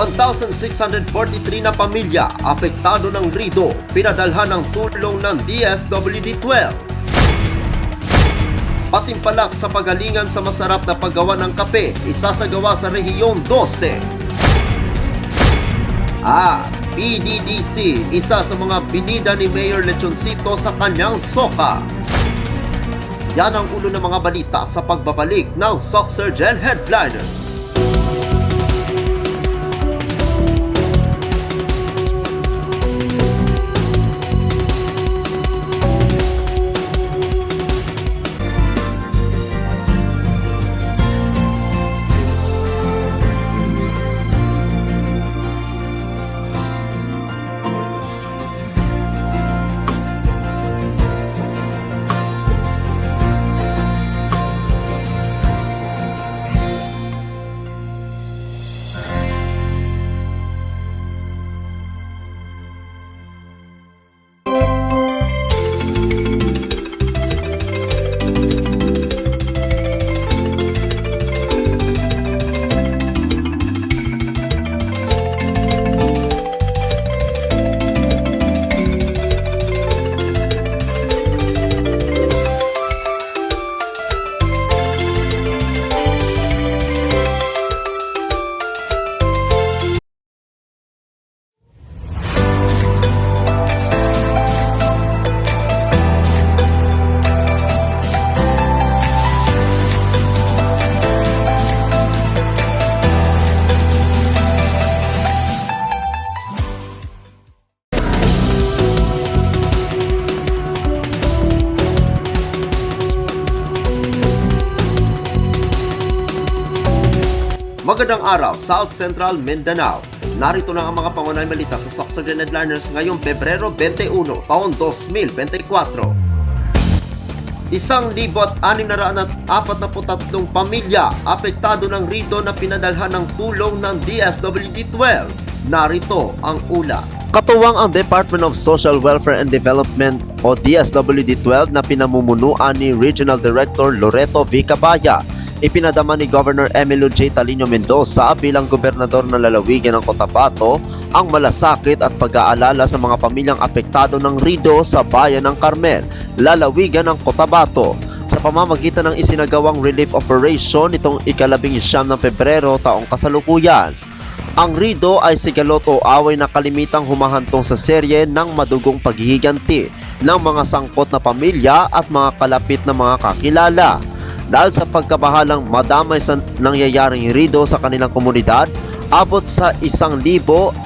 1,643 na pamilya apektado ng rido, pinadalhan ng tulong ng DSWD-12. Patimpalak sa pagalingan sa masarap na paggawa ng kape, isasagawa sa Rehiyong 12. At PDDC, isa sa mga binida ni Mayor Lechoncito sa kanyang soka. Yan ang ulo ng mga balita sa pagbabalik ng Soxergen Headliners. Magandang araw, South Central Mindanao. Narito na ang mga pangunahing balita sa Soxergen Headliners ngayong Pebrero 21, taon 2024. 1,643 pamilya apektado ng rido na pinadalhan ng tulong ng DSWD-12. Narito ang ula. Katuwang ang Department of Social Welfare and Development o DSWD-12 na pinamumunuan ni Regional Director Loreto V. Cabaya. Ipinadama ni Governor Emilio J. Talino Mendoza bilang gobernador ng lalawigan ng Cotabato ang malasakit at pag-aalala sa mga pamilyang apektado ng rido sa bayan ng Carmel, lalawigan ng Cotabato. Sa pamamagitan ng isinagawang relief operation nitong ika-19 ng Pebrero taong kasalukuyan. Ang rido ay sigalot o away na kalimitang humahantong sa serye ng madugong paghihiganti ng mga sangkot na pamilya at mga kalapit na mga kakilala. Dahil sa pagkabahalang madamay sa nangyayaring rido sa kanilang komunidad, abot sa 1,643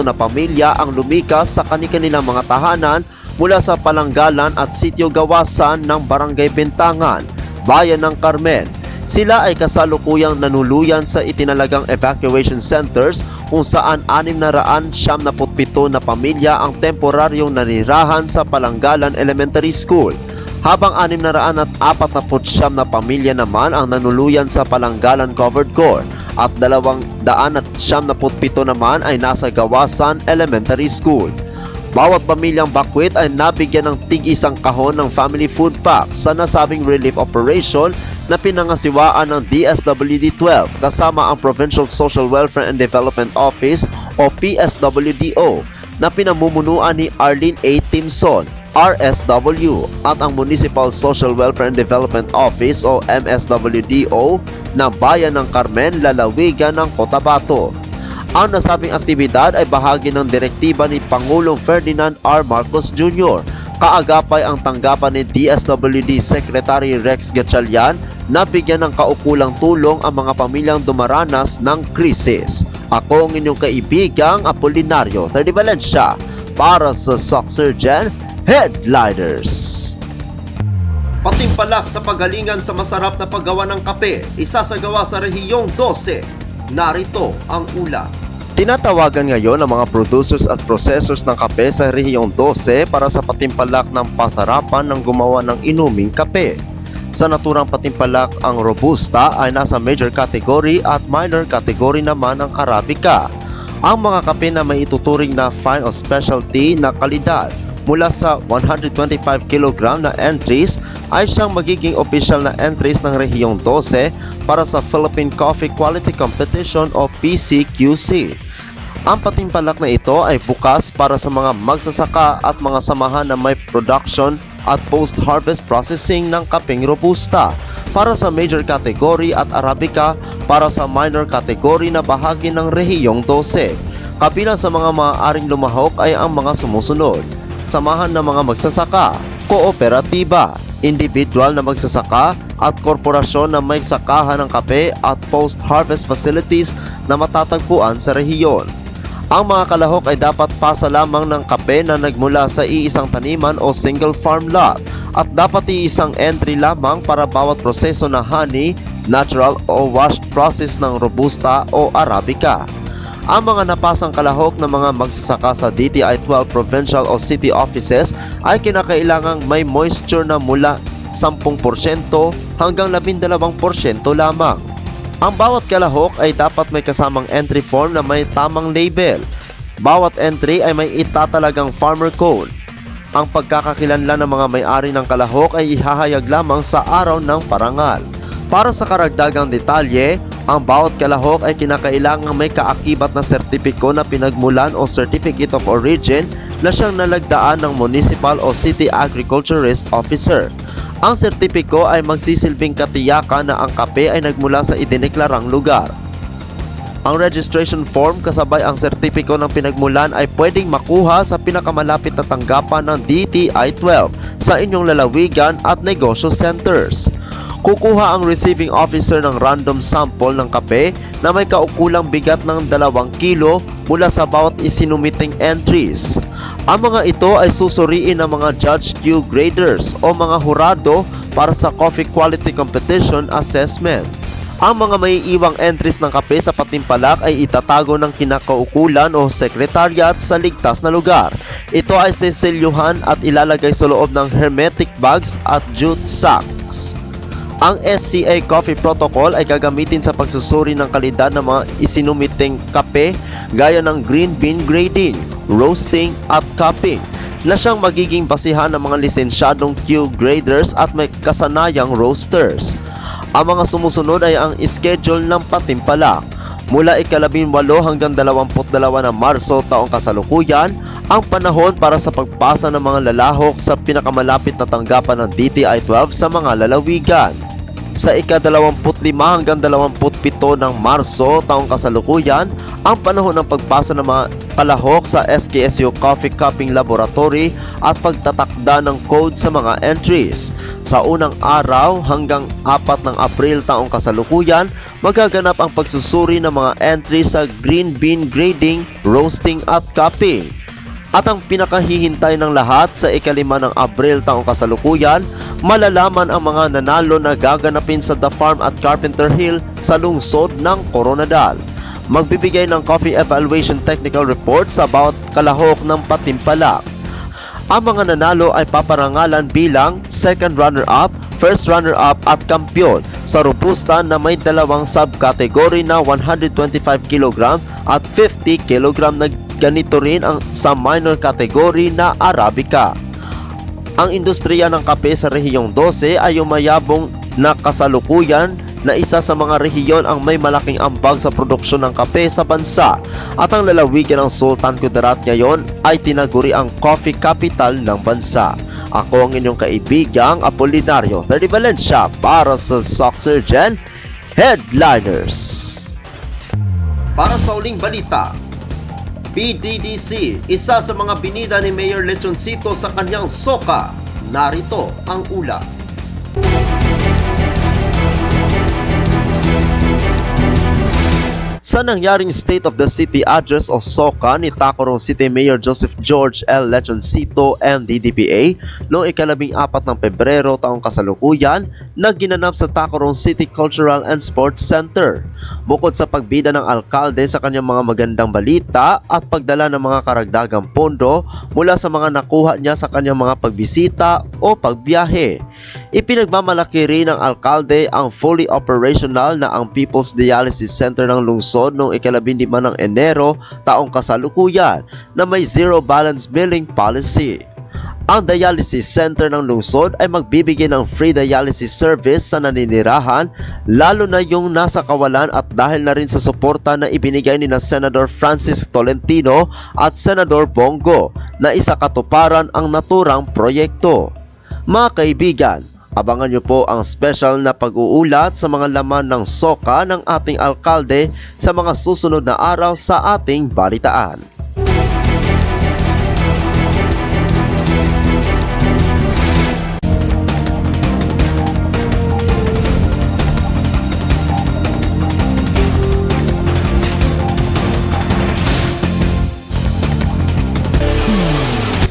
na pamilya ang lumikas sa kanilang mga tahanan mula sa palanggalan at sitio gawasan ng Barangay Bintangan, Bayan ng Carmel. Sila ay kasalukuyang nanuluyan sa itinalagang evacuation centers kung saan 677 na pamilya ang temporaryong nanirahan sa Palanggalan Elementary School. Habang 649 na pamilya naman ang nanuluyan sa Palanggalan Covered Core at 277 naman ay nasa Gawasan Elementary School. Bawat pamilyang bakwit ay nabigyan ng tig-isang kahon ng family food pack sa nasabing relief operation na pinangasiwaan ng DSWD-12 kasama ang Provincial Social Welfare and Development Office o PSWDO na pinamumunuan ni Arlene A. Timson, RSW, at ang Municipal Social Welfare and Development Office o MSWDO ng Bayan ng Carmen, lalawigan ng Cotabato. Ang nasabing aktibidad ay bahagi ng direktiba ni Pangulong Ferdinand R. Marcos Jr. Kaagapay ang tanggapan ni DSWD Secretary Rex Gatchalian na bigyan ng kaukulang tulong ang mga pamilyang dumaranas ng krisis. Ako ang inyong kaibigang Apolinario Terdi Valencia para sa Soxergen Headliners. Patimpalak sa pagalingan sa masarap na paggawa ng kape, isasagawa sa Rehiyong 12. Narito ang ula. Tinatawagan ngayon ang mga producers at processors ng kape sa Rehiyong 12 para sa patimpalak ng pasarapan ng gumawa ng inuming kape. Sa naturang patimpalak, ang Robusta ay nasa major category at minor category naman ang Arabica. Ang mga kape na may ituturing na fine o specialty na kalidad mula sa 125 kg na entries ay siyang magiging official na entries ng Rehiyong 12 para sa Philippine Coffee Quality Competition o PCQC. Ang patimpalak na ito ay bukas para sa mga magsasaka at mga samahan na may production at post-harvest processing ng kapeng Robusta para sa major category at Arabica para sa minor category na bahagi ng Rehiyong 12. Kabilang sa mga maaaring lumahok ay ang mga sumusunod: samahan ng mga magsasaka, kooperatiba, individual na magsasaka at korporasyon na may sakahan ng kape at post-harvest facilities na matatagpuan sa rehiyon. Ang mga kalahok ay dapat pasa lamang ng kape na nagmula sa iisang taniman o single farm lot at dapat iisang entry lamang para bawat proseso na honey, natural o washed process ng Robusta o Arabica. Ang mga napasang kalahok ng mga magsasaka sa DTI 12 provincial o city offices ay kinakailangang may moisture na mula 10% hanggang 12% lamang. Ang bawat kalahok ay dapat may kasamang entry form na may tamang label. Bawat entry ay may itatalagang farmer code. Ang pagkakakilanlan ng mga may-ari ng kalahok ay ihahayag lamang sa araw ng parangal. Para sa karagdagang detalye, ang bawat kalahok ay kinakailangang may kaakibat na sertipiko na pinagmulan o Certificate of Origin na siyang nalagdaan ng Municipal o City Agriculturist Officer. Ang sertipiko ay magsisilbing katiyakan na ang kape ay nagmula sa idineklarang lugar. Ang registration form kasabay ang sertipiko ng pinagmulan ay pwedeng makuha sa pinakamalapit na tanggapan ng DTI 12 sa inyong lalawigan at negosyo centers. Kukuha ang receiving officer ng random sample ng kape na may kaukulang bigat ng 2 kilo mula sa bawat isinumiting entries. Ang mga ito ay susuriin ng mga Judge Q graders o mga hurado para sa Coffee Quality Competition Assessment. Ang mga may iwang entries ng kape sa patimpalak ay itatago ng kinakaukulan o secretariat sa ligtas na lugar. Ito ay sisilyuhan at ilalagay sa loob ng hermetic bags at jute sacks. Ang SCA Coffee Protocol ay gagamitin sa pagsusuri ng kalidad ng mga isinumiting kape gaya ng green bean grading, roasting at cupping na siyang magiging basihan ng mga lisensyadong Q graders at may kasanayang roasters. Ang mga sumusunod ay ang schedule ng patimpalak. Mula ika-18 hanggang 22 ng Marso taong kasalukuyan, ang panahon para sa pagpasa ng mga lalahok sa pinakamalapit na tanggapan ng DTI 12 sa mga lalawigan. Sa ika-25 hanggang 27 ng Marso taong kasalukuyan, ang panahon ng pagpasa ng mga kalahok sa SKSU Coffee Cupping Laboratory at pagtatakda ng code sa mga entries. Sa unang araw hanggang 4 ng Abril taong kasalukuyan, magaganap ang pagsusuri ng mga entries sa green bean grading, roasting at cupping. At ang pinakahihintay ng lahat sa ika-5 ng Abril taong kasalukuyan, malalaman ang mga nanalo na gaganapin sa The Farm at Carpenter Hill sa lungsod ng Coronadal. Magbibigay ng Coffee Evaluation Technical Report sa bawat kalahok ng patimpalak. Ang mga nanalo ay paparangalan bilang second runner-up, first runner-up at kampiyon sa Robusta na may dalawang subcategory na 125 kg at 50 kg na ganito rin ang sa minor category na Arabica. Ang industriya ng kape sa Rehiyong 12 ay umayabong na kasalukuyan na isa sa mga rehiyon ang may malaking ambag sa produksyon ng kape sa bansa at ang lalawigan ng Sultan Kudarat ngayon ay tinaguri ang coffee capital ng bansa. Ako ang inyong kaibigang Apolinario 30 Valencia para sa Soxurgen Headliners. Para sa uling balita, PDDC, isa sa mga binida ni Mayor Lechoncito sa kanyang soka. Narito ang ulat. Sa nangyaring State of the City Address o SOCA ni Tacloban City Mayor Joseph George L. Lechoncito, MDDPA, noong ika-14 ng Pebrero taong kasalukuyan na ginanap sa Tacloban City Cultural and Sports Center. Bukod sa pagbida ng alkalde sa kanyang mga magandang balita at pagdala ng mga karagdagang pondo mula sa mga nakuha niya sa kanyang mga pagbisita o pagbiyahe. Ipinagmamalaki rin ng alkalde ang fully operational na ang People's Dialysis Center ng lungsod noong ika-15 ng Enero taong kasalukuyan na may zero balance billing policy. Ang dialysis center ng lungsod ay magbibigay ng free dialysis service sa naninirahan, lalo na yung nasa kawalan, at dahil na rin sa suporta na ibinigay ni na Senador Francis Tolentino at Senador Bongo na isakatuparan ang naturang proyekto. Mga kaibigan, abangan nyo po ang special na pag-uulat sa mga laman ng soka ng ating alkalde sa mga susunod na araw sa ating balitaan.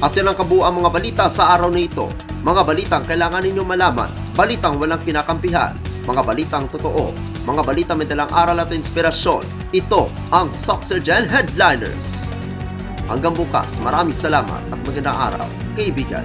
At yan ang kabuuan mga balita sa araw na ito. Mga balitang kailangan ninyong malaman, balitang walang kinakampihan, mga balitang totoo, mga balitang may dalang aral at inspirasyon. Ito ang Soxergen Headliners. Hanggang bukas, maraming salamat at magandang araw, kaibigan.